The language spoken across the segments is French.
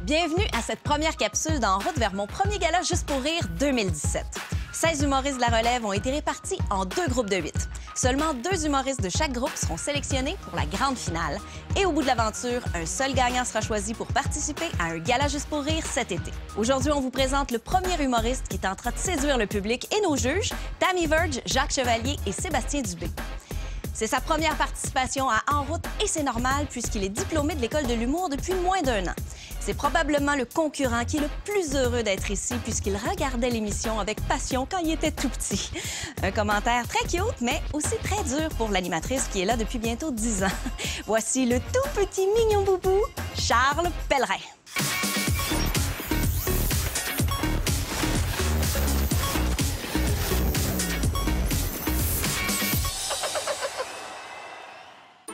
Bienvenue à cette première capsule d'En route vers mon premier gala Juste pour rire 2017. 16 humoristes de la relève ont été répartis en 2 groupes de 8. Seulement 2 humoristes de chaque groupe seront sélectionnés pour la grande finale. Et au bout de l'aventure, un seul gagnant sera choisi pour participer à un gala Juste pour rire cet été. Aujourd'hui, on vous présente le premier humoriste qui tentera de séduire le public et nos juges, Tammy Verge, Jacques Chevalier et Sébastien Dubé. C'est sa première participation à En route et c'est normal puisqu'il est diplômé de l'École de l'humour depuis moins d'1 an. C'est probablement le concurrent qui est le plus heureux d'être ici puisqu'il regardait l'émission avec passion quand il était tout petit. Un commentaire très cute, mais aussi très dur pour l'animatrice qui est là depuis bientôt 10 ans. Voici le tout petit mignon boubou, Charles Pellerin.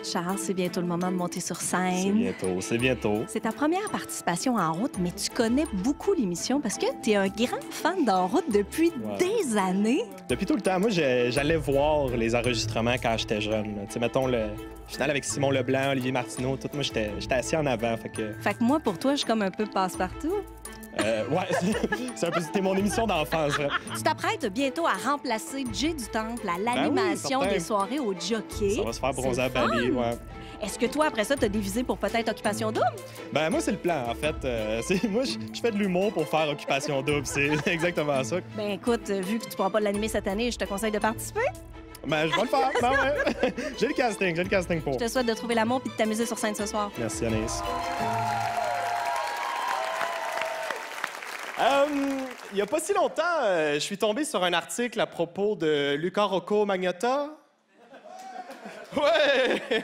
Charles, c'est bientôt le moment de monter sur scène. C'est bientôt. C'est ta première participation à En route, mais tu connais beaucoup l'émission parce que tu es un grand fan d'En route depuis des années. Depuis tout le temps. Moi, j'allais voir les enregistrements quand j'étais jeune. Tu sais, mettons le final avec Simon Leblanc, Olivier Martineau, tout. Moi, j'étais assis en avant. Fait que moi, pour toi, je suis comme un peu passe-partout. C'était mon émission d'enfance. Tu t'apprêtes bientôt à remplacer Jay du Temple à l'animation des soirées au jockey. Ça va se faire bronzer à Bali, ouais. Est-ce que toi, après ça, t'as dévisé pour peut-être Occupation Double? Ben moi, c'est le plan, en fait. Moi, je fais de l'humour pour faire Occupation Double. C'est exactement ça. Ben écoute, vu que tu pourras pas l'animer cette année, je te conseille de participer. Ben, je vais le faire. Ben, ouais. J'ai le casting pour. Je te souhaite de trouver l'amour et de t'amuser sur scène ce soir. Merci, Anaïs. Il n'y a pas si longtemps, je suis tombé sur un article à propos de Luca Rocco Magnotta. Ouais!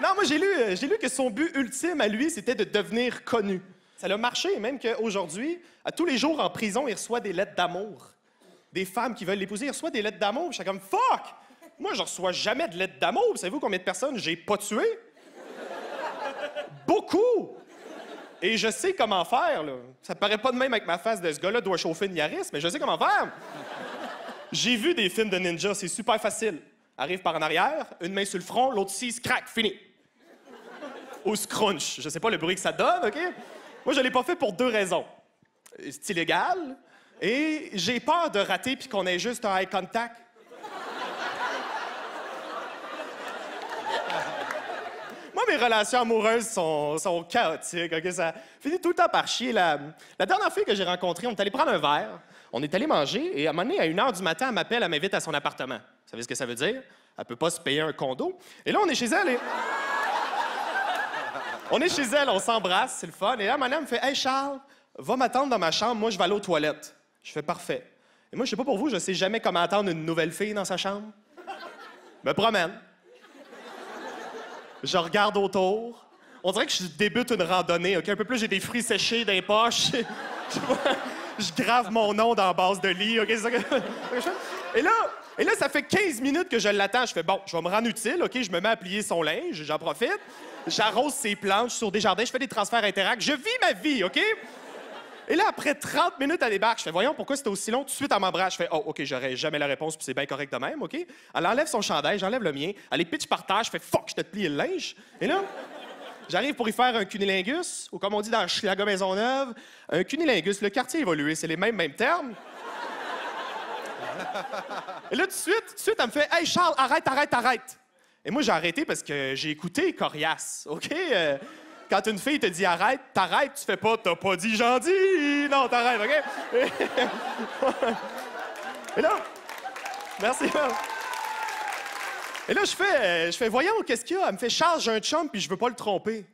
Non, moi, j'ai lu que son but ultime à lui, c'était de devenir connu. Ça a marché, même qu'aujourd'hui, à tous les jours en prison, il reçoit des lettres d'amour. Des femmes qui veulent l'épouser, il reçoit des lettres d'amour. Je suis comme, fuck! Moi, je reçois jamais de lettres d'amour. Savez-vous combien de personnes j'ai pas tuées? Beaucoup! Et je sais comment faire, là. Ça paraît pas de même avec ma face de ce gars-là doit chauffer une Yaris, mais je sais comment faire. J'ai vu des films de ninja, c'est super facile. Arrive par en arrière, une main sur le front, l'autre ici, se craque, fini. Ou scrunch. Je sais pas le bruit que ça donne, OK? Moi, je l'ai pas fait pour 2 raisons. C'est illégal et j'ai peur de rater puis qu'on ait juste un eye contact. Moi, mes relations amoureuses sont chaotiques, OK? Ça finit tout le temps par chier. La dernière fille que j'ai rencontrée, on est allé prendre un verre, on est allé manger, et à un moment donné, à 1h du matin, elle m'appelle, elle m'invite à son appartement. Vous savez ce que ça veut dire? Elle peut pas se payer un condo. Et là, on est chez elle et... On est chez elle, on s'embrasse, c'est le fun. Et là, ma mère me fait « Hey, Charles, va m'attendre dans ma chambre, moi, je vais aller aux toilettes. » Je fais « Parfait. » Et moi, je sais pas pour vous, je sais jamais comment attendre une nouvelle fille dans sa chambre. Je me promène. Je regarde autour. On dirait que je débute une randonnée, OK? Un peu plus, j'ai des fruits séchés dans les poches. Je grave mon nom dans la base de lit, OK? C'est ça que je fais. Et là, ça fait 15 minutes que je l'attends. Je fais, bon, je vais me rendre utile, OK? Je me mets à plier son linge, j'en profite. J'arrose ses plantes, je suis sur des jardins, je fais des transferts Interact. Je vis ma vie, OK? Et là, après 30 minutes, elle débarque. Je fais, voyons, pourquoi c'était aussi long? Tout de suite, elle m'embrasse. Je fais, oh, OK, j'aurais jamais la réponse, puis c'est bien correct de même, OK? Elle enlève son chandail, j'enlève le mien. Elle les pitch par terre. Je fais, fuck, je t'ai plié le linge. Et là, j'arrive pour y faire un cunilingus, ou comme on dit dans Schlager Maisonneuve, un cunilingus. Le quartier évolué, c'est les mêmes termes. Et là, tout de suite, elle me fait, hey, Charles, arrête. Et moi, j'ai arrêté parce que j'ai écouté Coriace, OK? Quand une fille te dit arrête, t'arrêtes, tu fais pas t'as pas dit j'en dis. Non, t'arrêtes, OK? Et là, merci. Et là, je fais voyons, qu'est-ce qu'il y a? Elle me fait Charles, j'ai un chum puis je veux pas le tromper.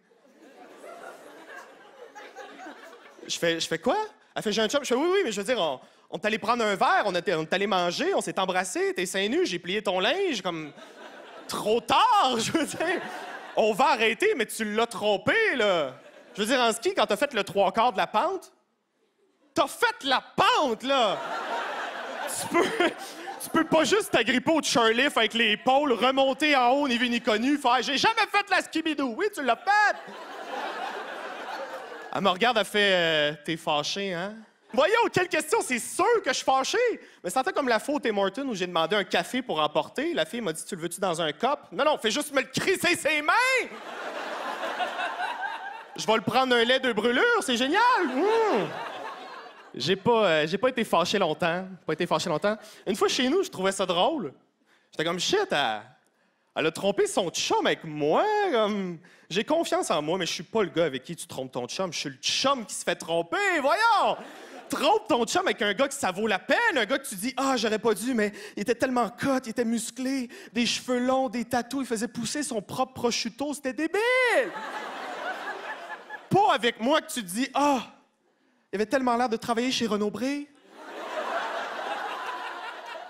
Je fais quoi? Elle fait j'ai un chum. Je fais oui, mais je veux dire, on est allé prendre un verre, on est allé manger, on s'est embrassés, t'es seins nus, j'ai plié ton linge, comme trop tard, je veux dire. On va arrêter, mais tu l'as trompé, là. Je veux dire, en ski, quand t'as fait le 3/4 de la pente, t'as fait la pente, là! Tu peux pas juste t'agripper au chairlift avec les épaules, remonter en haut, ni vu ni connu, faire « J'ai jamais fait la skibidou! » Oui, tu l'as fait! Elle me regarde, elle fait T'es fâché, hein? Voyons, quelle question! C'est sûr que je suis fâché! Mais c'est comme la faute Tim Hortons où j'ai demandé un café pour emporter. La fille m'a dit, tu le veux-tu dans un cup? Non, fais juste me le crisser ses mains! Je vais le prendre un lait de brûlure, c'est génial! J'ai pas été fâché longtemps. Une fois chez nous, je trouvais ça drôle. J'étais comme, shit, elle a trompé son chum avec moi. Comme... J'ai confiance en moi, mais je suis pas le gars avec qui tu trompes ton chum. Je suis le chum qui se fait tromper, voyons! Trompe ton chum avec un gars que ça vaut la peine, un gars que tu dis « Ah, j'aurais pas dû, mais il était tellement cut, il était musclé, des cheveux longs, des tatous, il faisait pousser son propre prosciutto, c'était débile! » Pas avec moi que tu te dis « Ah, il avait tellement l'air de travailler chez Renaud-Bré. »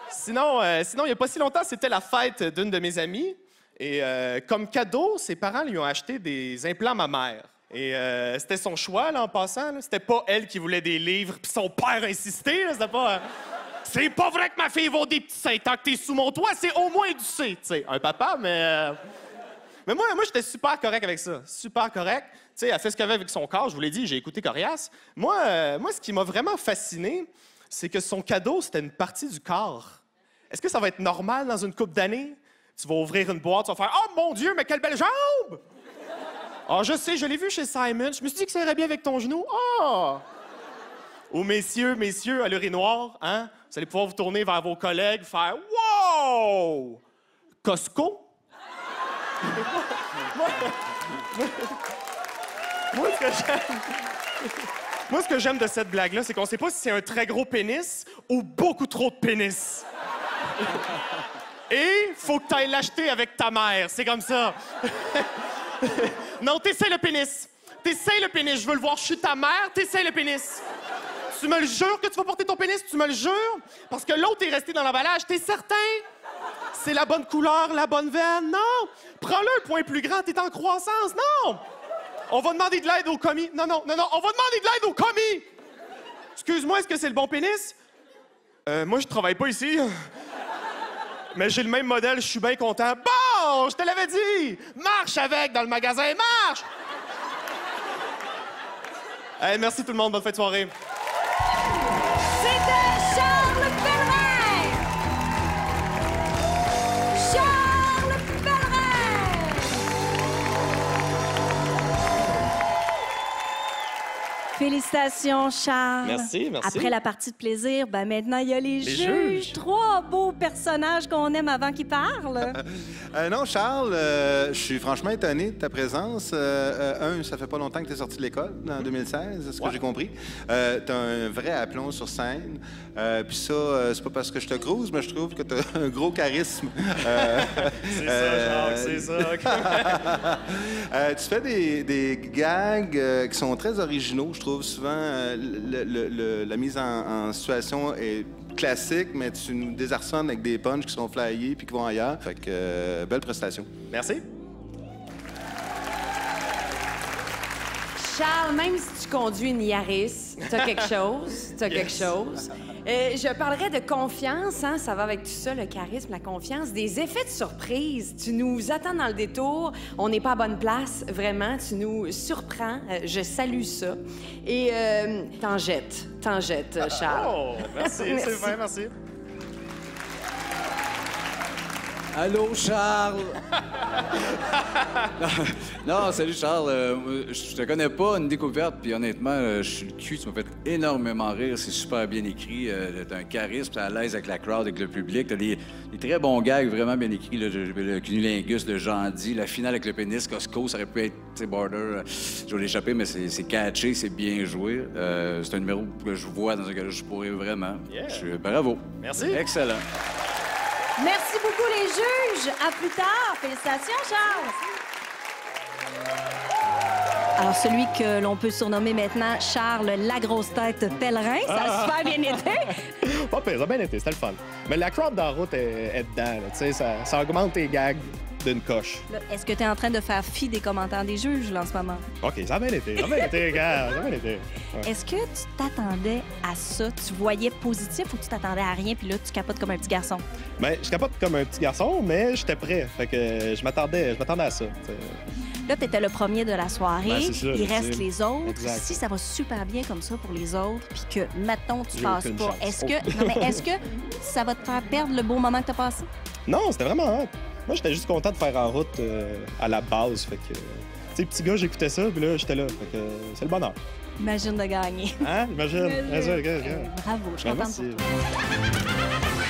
Sinon, il y a pas si longtemps, c'était la fête d'une de mes amies. Et comme cadeau, ses parents lui ont acheté des implants mammaires. Et c'était son choix, là, en passant. Là. C'était pas elle qui voulait des livres, puis son père insistait. C'était pas... C'est pas vrai que ma fille vaut des petits seins. Tant que t'es sous mon toit, c'est au moins du C. Tu sais, un papa, mais... Mais moi j'étais super correct avec ça. Super correct. Tu sais, elle fait ce qu'elle veut avec son corps. Je vous l'ai dit, j'ai écouté Corias. Moi, ce qui m'a vraiment fasciné, c'est que son cadeau, c'était une partie du corps. Est-ce que ça va être normal dans une couple d'années? Tu vas ouvrir une boîte, tu vas faire « Oh mon Dieu, mais quelle belle jambe! » Ah, je sais, je l'ai vu chez Simon. Je me suis dit que ça irait bien avec ton genou. Ah! Ou messieurs, à l'urinoir, hein? Vous allez pouvoir vous tourner vers vos collègues, faire « Wow! Costco? » Moi, ce que j'aime de cette blague-là, c'est qu'on sait pas si c'est un très gros pénis ou beaucoup trop de pénis. Et faut que t'ailles l'acheter avec ta mère. C'est comme ça. Non, t'essaies le pénis. Je veux le voir. Je suis ta mère, t'essaies le pénis. Tu me le jures que tu vas porter ton pénis? Tu me le jures? Parce que l'autre est resté dans l'emballage. T'es certain? C'est la bonne couleur, la bonne veine? Non! Prends-le un point plus grand, t'es en croissance. Non! On va demander de l'aide au commis. Non, on va demander de l'aide au commis! Excuse-moi, est-ce que c'est le bon pénis? Moi, je travaille pas ici. Mais j'ai le même modèle, je suis bien content. Bon, je te l'avais dit! Marche avec dans le magasin, marche! Hey, merci tout le monde, bonne fin de soirée. C'était Charles Pellerin! Charles Pellerin! Félicitations, Charles. Merci. Après la partie de plaisir, ben maintenant, il y a les juges. 3 beaux personnages qu'on aime avant qu'ils parlent. Non, Charles, je suis franchement étonné de ta présence. Ça fait pas longtemps que tu es sorti de l'école, en 2016, c'est ce que j'ai compris. Tu as un vrai aplomb sur scène. Puis ça, c'est pas parce que je te crouse, mais je trouve que tu as un gros charisme. C'est ça, Jacques, c'est ça. Tu fais des gags qui sont très originaux, je trouve. Souvent, la mise en situation est classique, mais tu nous désarçonnes avec des punchs qui sont flyés puis qui vont ailleurs. Fait que, belle prestation. Merci. Charles, même si tu conduis une Yaris, t'as quelque chose. Je parlerais de confiance, hein, ça va avec tout ça, le charisme, la confiance. Des effets de surprise. Tu nous attends dans le détour, on n'est pas à bonne place, vraiment. Tu nous surprends, je salue ça. Et t'en jettes, Charles. Oh, merci. C'est vrai, merci. Allô, Charles! Non, salut, Charles. Je te connais pas, une découverte, puis honnêtement, je suis le cul. Tu m'as fait énormément rire. C'est super bien écrit. T'as un charisme, t'es à l'aise avec la crowd, avec le public. T'as des très bons gags, vraiment bien écrits. Le cunnilingus de Jandy, la finale avec le pénis, Costco, ça aurait pu être, tu sais, Border. Je vais l'échapper, mais c'est catché, c'est bien joué. C'est un numéro que je vois dans un gars, je pourrais vraiment. Yeah. Bravo. Merci. Excellent. Merci beaucoup, les juges. À plus tard. Félicitations, Charles. Alors, celui que l'on peut surnommer maintenant Charles la grosse tête Pellerin, ça a super bien été. Pas pire, ça a bien été, c'était le fun. Mais la crowd d'en route est dedans, tu sais, ça augmente tes gags d'une coche. Est-ce que tu es en train de faire fi des commentaires des juges, là, en ce moment? OK, ça a bien été, gars, ça a bien été. Ouais. Est-ce que tu t'attendais à ça? Tu voyais positif ou tu t'attendais à rien, puis là, tu capotes comme un petit garçon? Bien, je capote comme un petit garçon, mais j'étais prêt. Fait que je m'attendais à ça. T'sais. Là, tu étais le premier de la soirée. Ben, c'est ça, il reste les autres. Exact. Si ça va super bien comme ça pour les autres, puis que, maintenant tu passes aucune pas, chance. est-ce que ça va te faire perdre le beau moment que tu as passé? Non, c'était vraiment hot. Moi, j'étais juste content de faire en route à la base. Fait que sais, petit gars, j'écoutais ça, puis là, j'étais là. Fait que c'est le bonheur. Imagine de gagner. Hein? Imagine. Imagine. Vas-y, regarde. Bravo, je suis Ben, contente merci. pour toi.